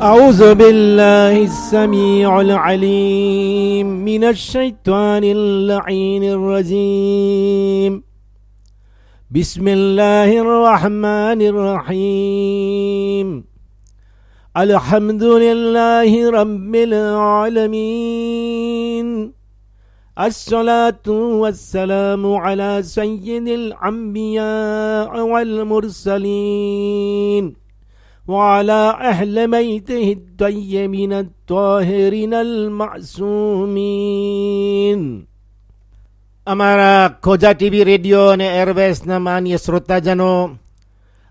أعوذ بالله السميع العليم من الشيطان اللعين الرجيم. بسم الله الرحمن الرحيم. الحمد لله رب العالمين. الصلاة والسلام على سيد الأنبياء والمرسلين وعلى أهل بيته الطيبين الطاهرين المعصومين. અમારા ખોજા TV radio અને એરવેસના માન્ય શ્રોતાજનો,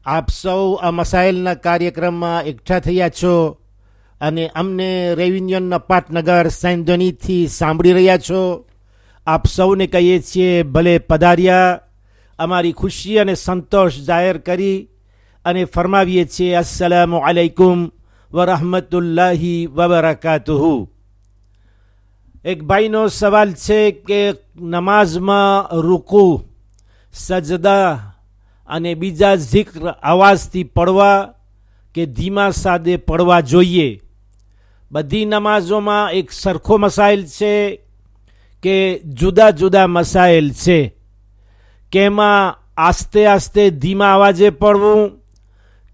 આપ સૌ આ મસાઇલના કાર્યક્રમમાં એકઠા થયા છો અને અમને રેવિન્યુનના પાટનગર સેન્ડોનીથી સાંભળી રહ્યા છો. આપ સૌને કહીએ છીએ ભલે પધાર્યા. અમારી ખુશી અને સંતોષ જાહેર કરી અને ફરમાવીએ છીએ અસ્સલામુ અલૈકુમ વરહમતુલ્લાહી વબરકાતુહુ. એક ભાઈનો સવાલ છે કે નમાઝમાં રૂકુ, સજદા અને બીજા zikr અવાજથી પડવા કે ધીમા સાદે પડવા જોઈએ? બધી નમાઝોમાં એક સરખો મસાઇલ છે કે જુદા જુદા મસાઇલ છે? કે એમાં આસ્તે આસ્તે ધીમા અવાજે પડવું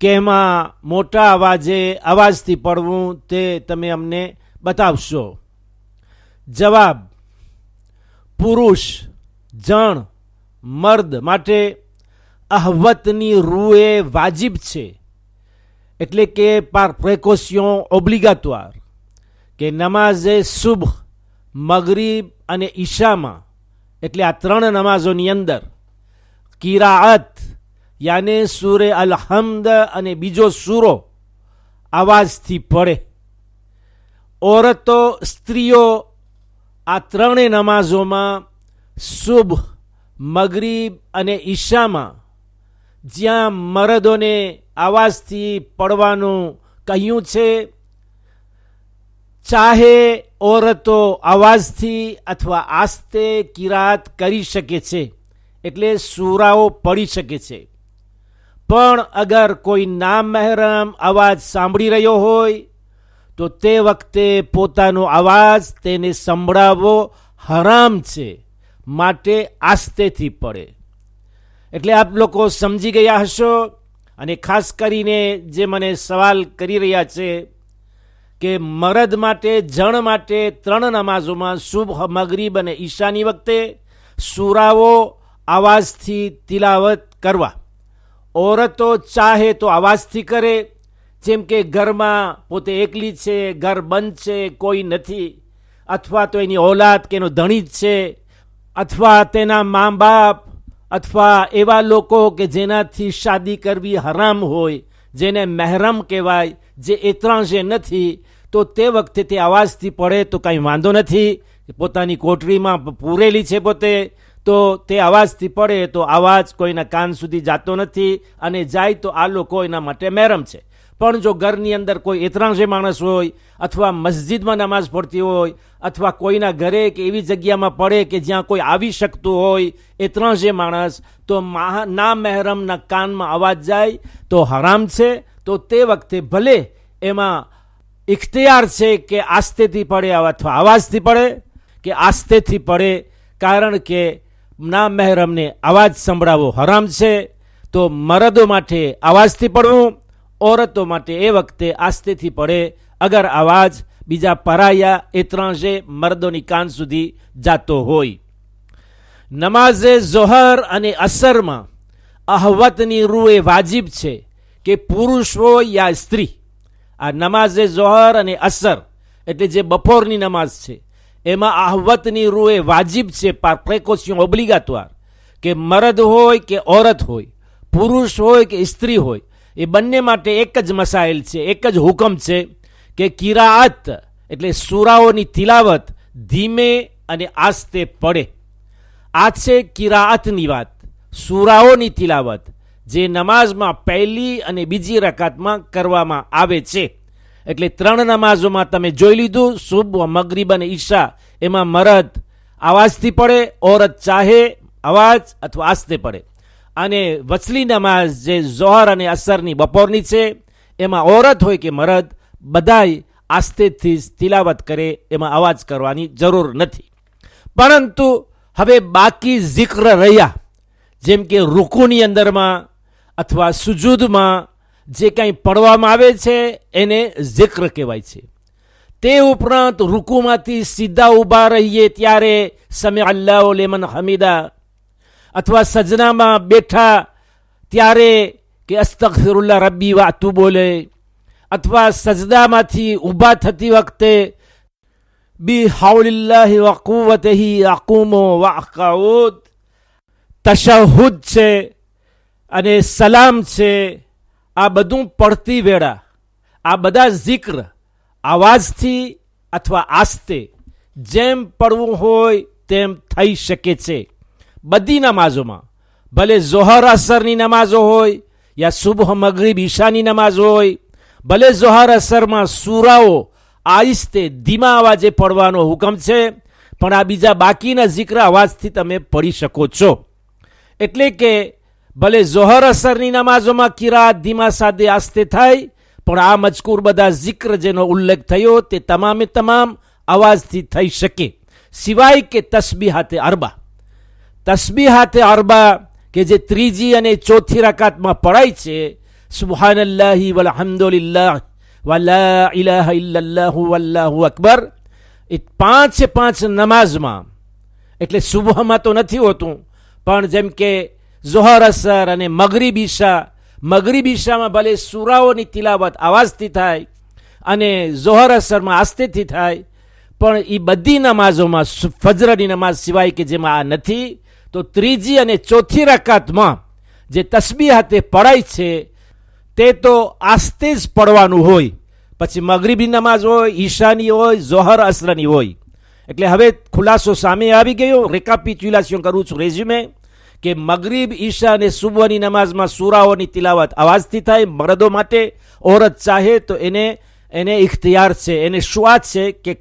કે એમાં મોટા અવાજથી પડવું, તે તમે અમને બતાવશો. જવાબ: પુરુષ, જણ, મર્દ માટે અહવતની રૂએ વાજિબ છે, એટલે કે પાર પ્રેકોશિયોન ઓબ્લિગાtoire, કે નમાઝે સુબહ, મગરીબ અને ઈશામાં, એટલે આ ત્રણ નમાઝોની અંદર કિરાઅત યાને સૂરે અલહમદ અને બીજો સૂરો અવાજથી પડે. ઓરતો, સ્ત્રીઓ આ ત્રણેય નમાઝોમાં સુબહ, મગરીબ અને ઈશામાં જ્યાં મરદોને અવાજથી પડવાનું કહ્યું છે, ચાહે ઓરતો અવાજથી અથવા આસ્તે કિરાત કરી શકે છે, એટલે સૂરાઓ પડી શકે છે. પણ અગર કોઈ નામહેરમ અવાજ સાંભળી રહ્યો હોય તો તે વખતે પોતાનો અવાજ તેને સંભળાવવો હરામ છે, માટે આસ્તેથી પડે. એટલે આપ લોકો સમજી ગયા હશો. અને ખાસ કરીને જે મને સવાલ કરી રહ્યા છે કે મરદ માટે, જણ માટે ત્રણ નમાઝોમાં સુબહ, મગરીબ અને ઈશાની વખતે સૂરાઓ અવાજથી તિલાવત કરવા. ઓરતો ચાહે તો અવાજથી કરે, જેમ કે ઘરમાં પોતે એકલી છે, ઘર બંધ છે, કોઈ નથી, અથવા તો એની ઓલાદ કે એનો ધણી જ છે, અથવા તેના મા બાપ, અથવા એવા લોકો કે જેનાથી શાદી કરવી હરામ હોય, જેને મહેરમ કહેવાય, જે એત્રાંજે નથી, તો તે વખતે તે અવાજથી પડે તો કંઈ વાંધો નથી. પોતાની કોટરીમાં પૂરેલી છે પોતે, તો તે અવાજથી પડે તો અવાજ કોઈના કાન સુધી જતો નથી, અને જાય તો આ લોકો એના માટે મહેરમ છે. પણ જો ઘરની અંદર કોઈ એત્રાંજે માણસ હોય, અથવા મસ્જિદમાં નમાઝ પડતી હોય, અથવા કોઈના ઘરે કે એવી જગ્યામાં પડે કે જ્યાં કોઈ આવી શકતું હોય એત્રાંજે માણસ, તો ના મહેરમના કાનમાં અવાજ જાય તો હરામ છે. તો તે વખતે ભલે એમાં ઇખ્તિયાર છે કે આસ્તેથી પડે અથવા અવાજથી પડે કે આસ્તેથી પડે, કારણ કે ના મહેરમને અવાજ સંભળાવવો હરામ છે. તો મરદો માટે અવાજથી પડવું, ઓરતો માટે એ વખતે આસ્તેથી પડે, અગર અવાજ બીજા પરાયા એત્રાંજે મર્દોની કાન સુધી જાતો હોય. નમાઝે ઝોહર અને અસરમાં અહવતની રૂએ વાજિબ છે કે પુરુષ હોય યા સ્ત્રી. આ નમાઝે ઝોહર અને અસર એટલે જે બપોરની નમાઝ છે, એમાં અહવતની રૂએ વાજિબ છે, પાર પ્રેકોશિયોન ઓબ્લિગાtoire, કે મરદ હોય કે ઓરત હોય, પુરુષ હોય કે સ્ત્રી હોય, એ બંને માટે એક જ મસાઇલ છે, એક જ હુકમ છે કે કિરાઅત એટલે સૂરાઓની તિલાવત ધીમે અને આસ્તે પડે. આ છે કિરાઅતની વાત, સૂરાઓની તિલાવત જે નમાઝમાં પહેલી અને બીજી રકાતમાં કરવામાં આવે છે. એટલે ત્રણ નમાઝોમાં તમે જોઈ લીધું, સુબહ, મગરીબ અને ઈશા, એમાં મરદ અવાજથી પડે, ઓરત ચાહે અવાજ અથવા આસ્તે પડે. અને વચલી નમાઝ જે ઝોહર અને અસરની બપોરની છે, એમાં ઓરત હોય કે મરદ બધાય આસ્તેથી જ તિલાવત કરે, એમાં અવાજ કરવાની જરૂર નથી. પરંતુ હવે બાકી zikr રહ્યા, જેમ કે રૂકુની અંદરમાં અથવા સુજૂદમાં જે કંઈ પડવામાં આવે છે એને zikr કહેવાય છે. તે ઉપરાંત રૂકુમાંથી સીધા ઊભા રહીએ ત્યારે સમી અલ્લાહુ લિમન હમીદા, અથવા સજનામાં બેઠા ત્યારે કે અસ્તગફિરુલ્લાહ રબ્બી વ અતુબુ ઇલૈહ, અથવા સજદામાંથી ઊભા થતી વખતે બી હાઉલિલ્લાહી વ કુવ્વતિહી અકૂમુ વ અકઉદ. તશહુદ છે અને સલામ છે, આ બધું પડતી વેળા આ બધા zikr આવાજથી અથવા આસ્તે જેમ પડવું હોય તેમ થઈ શકે છે. બધી નમાઝોમાં, ભલે ઝોહર અસરની નમાઝો હોય યા સુબહ મગરીબ ઈશાની નમાઝ હોય, ભલે ઝોહર અસરમાં સૂરાઓ આહિસ્તે ધીમા અવાજે પડવાનો હુકમ છે, પણ આ બીજા બાકીના zikr અવાજથી તમે પડી શકો છો. એટલે કે ભલે ઝોહર અસરની નમાઝોમાં કિરાત ધીમા સાદે આસ્તે થાય, પણ આ મજકૂર બધા zikr જેનો ઉલ્લેખ થયો તે તમામે તમામ અવાજથી થઈ શકે, સિવાય કે તસ્બીહાતે અરબા. તસ્બીહાતે અરબા કે જે ત્રીજી અને ચોથી રકાતમાં પડાય છે, સુબહાનલ્લાહી વલહમ્દુલિલ્લાહ વલા ઇલાહા ઇલ્લલ્લાહુ વલ્લાહુ અકબર, એ પાંચ નમાઝમાં, એટલે સુબહમાં તો નથી હોતું, પણ જેમ કે ઝોહર અસર અને મગરીબ ઈશા, મગરીબ ઈશામાં ભલે સૂરાઓની તિલાવત આવાજથી થાય અને ઝોહર અસરમાં આસ્તેથી થાય, પણ એ બધી નમાઝોમાં ફજરની નમાઝ સિવાય કે જેમાં આ નથી, તો ત્રીજી અને ચોથી રકાતમાં જે તસ્બીહાતે પડાય છે તે તો આસ્તે જ પડવાનું હોય, પછી મગરીબી નમાઝ હોય, ઈશાની હોય, ઝોહર અસરની હોય. એટલે હવે ખુલાસો સામે આવી ગયો. રેકાપિચ્યુલેશન કરું છું, રેઝ્યુમે, કે મગરીબ ઈશા અને સુબહની નમાઝમાં સૂરાઓની તિલાવત આવાજથી થાય મરદો માટે. ઓરત ચાહે તો એને ઇખ્તિયાર છે, એને શુઆ છે કે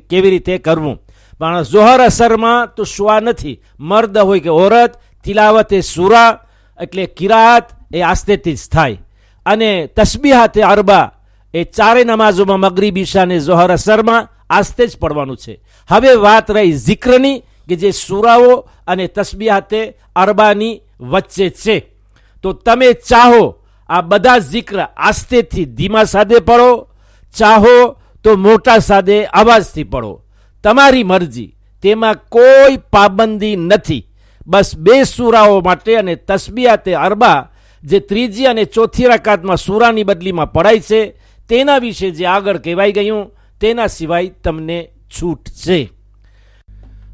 કેવી રીતે કરવું. પણ ઝોહર અસરમાં તો શુઆ નથી, મર્દ હોય કે ઓરત, તિલાવત એ સૂરા એટલે કિરાત એ આસ્તેથી જ થાય. અને તસ્બીહાતે અરબા એ ચારે નમાઝોમાં મગરીબ ઈશા અને ઝોહર અસરમાં આસ્તે જ પડવાનું છે. હવે વાત રહી zikરની, કે જે સૂરાઓ અને તસ્બીહાતે અરબાની વચ્ચે છે. તો તમે ચાહો આ બધા zikr આસ્તેથી ધીમા સાદે પડો, ચાહો તો મોટા સાદે અવાજથી પડો, તમારી મરજી, તેમાં કોઈ પાબંદી નથી. બસ બે સૂરાઓ માટે અને તસ્બીહાતે અરબા જે ત્રીજી અને ચોથી રકાતમાં સૂરાની બદલીમાં પડાય છે તેના વિશે જે આગળ કહેવાઈ ગયું તેના સિવાય તમને છૂટ છે.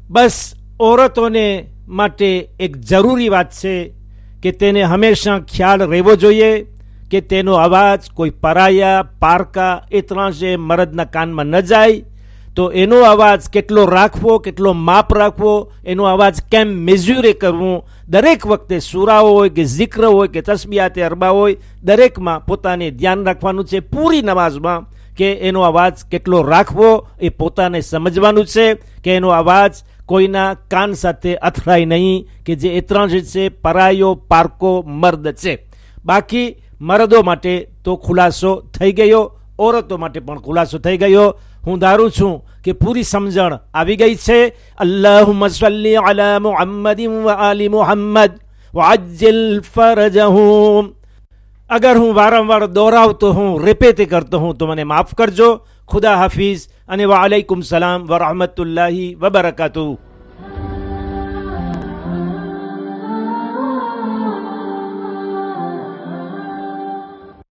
બસ ઓરતોને માટે એક જરૂરી વાત છે કે તેને હંમેશા ખ્યાલ રહેવો જોઈએ કે તેનો અવાજ કોઈ પરાયા, પારકા એ ત્રણસે મરદના કાનમાં ન જાય. તો એનો અવાજ કેટલો રાખવો, કેટલો માપ રાખવો, એનો અવાજ કેમ મેઝ્યુરે કરવું, દરેક વખતે સૂરાઓ હોય કે zikr હોય કે તસ્બીહાતે અરબા હોય, દરેકમાં પોતાને ધ્યાન રાખવાનું છે. પૂરી નમાઝમાં કે એનો અવાજ કેટલો રાખવો એ પોતાને સમજવાનું છે, કે એનો અવાજ કોઈના કાન સાથે અથડાય નહીં, કે જે એ ત્રણ છે પરાયો, પારકો, મર્દ છે. બાકી મરદો માટે તો ખુલાસો થઈ ગયો, ઓરતો માટે પણ ખુલાસો થઈ ગયો. હું ધારું છું કે પૂરી સમજણ આવી ગઈ છે. અલ્લાહુમ્મા સલ્લી અલા મુહમ્મદિન વ આલી મુહમ્મદ વ અજ્જિલ ફરજહુમ. અગર હું વારંવાર દોહરાવતો હું, રિપીટ કરતો હું, તો મને માફ કરજો. ખુદા હાફિઝ અને વાલેકુમ સલામ વ રહમતુલ્લાહિ વ બરકાતુહુ.